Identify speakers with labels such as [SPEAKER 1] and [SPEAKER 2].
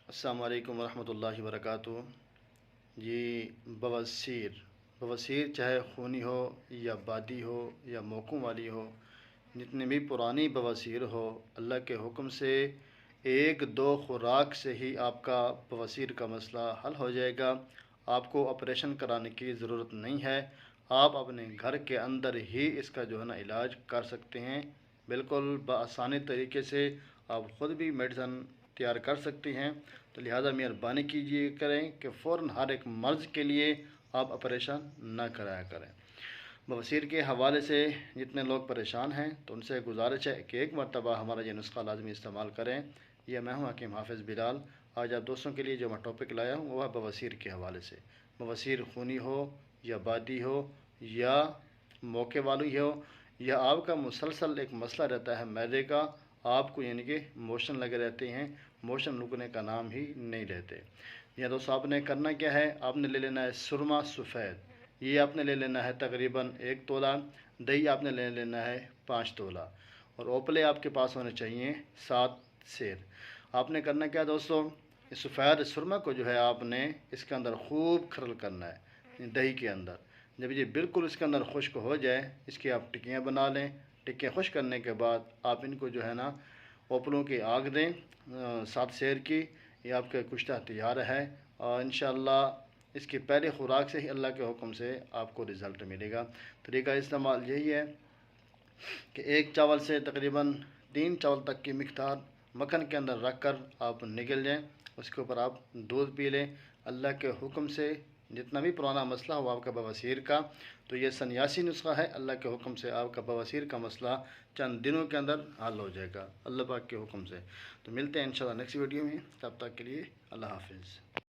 [SPEAKER 1] السلام علیکم ورحمۃ اللہ وبرکاتہ۔ جی، بواسیر چاہے خونی ہو یا بادی ہو یا موقعوں والی ہو، جتنی بھی پرانی بواسیر ہو، اللہ کے حکم سے ایک دو خوراک سے ہی آپ کا بواسیر کا مسئلہ حل ہو جائے گا۔ آپ کو آپریشن کرانے کی ضرورت نہیں ہے، آپ اپنے گھر کے اندر ہی اس کا علاج کر سکتے ہیں۔ بالکل بآسانی طریقے سے آپ خود بھی میڈیسن تیار کر سکتے ہیں۔ تو لہٰذا مہربانی کیجیے کریں کہ فوراً ہر ایک مرض کے لیے آپ آپریشن نہ کرایا کریں۔ بواسیر کے حوالے سے جتنے لوگ پریشان ہیں تو ان سے گزارش ہے کہ ایک مرتبہ ہمارا یہ نسخہ لازمی استعمال کریں۔ یہ میں ہوں حکیم حافظ بلال۔ آج آپ دوستوں کے لیے جو میں ٹاپک لایا ہوں وہ ہے بواسیر کے حوالے سے۔ بواسیر خونی ہو یا بادی ہو یا موقع والی ہو، یا آپ کا مسلسل ایک مسئلہ رہتا ہے معدے کا، آپ کو کہ موشن لگے رہتے ہیں، موشن رکنے کا نام ہی نہیں لیتے۔ یا دوستوں، آپ نے کرنا کیا ہے، آپ نے لے لینا ہے سرما سفید، یہ آپ نے لے لینا ہے تقریباً 1 تولہ، دہی آپ نے لے لینا ہے 5 تولہ، اور اوپلے آپ کے پاس ہونے چاہیے 7 سیر۔ آپ نے کرنا کیا دوستوں، اس سفید سرما کو آپ نے اس کے اندر خوب کھرل کرنا ہے دہی کے اندر۔ جب یہ بالکل اس کے اندر خشک ہو جائے، اس کی آپ ٹکیاں بنا لیں۔ ٹکیاں خشک کرنے کے بعد آپ ان کو اوپلوں کی آگ دیں 7 سیر کی۔ یہ آپ کا کشتہ تیار ہے، اور انشاءاللہ اس کی پہلی خوراک سے ہی اللہ کے حکم سے آپ کو رزلٹ ملے گا۔ طریقہ استعمال یہی ہے کہ 1 چاول سے تقریباً 3 چاول تک کی مقدار مکھن کے اندر رکھ کر آپ نگل جائیں، اس کے اوپر آپ دودھ پی لیں۔ اللہ کے حکم سے جتنا بھی پرانا مسئلہ ہو آپ کا بواسیر کا، تو یہ سنیاسی نسخہ ہے، اللہ کے حکم سے آپ کا بواسیر کا مسئلہ چند دنوں کے اندر حل ہو جائے گا اللہ پاک کے حکم سے۔ تو ملتے ہیں انشاءاللہ نیکسٹ ویڈیو میں، تب تک کے لیے اللہ حافظ۔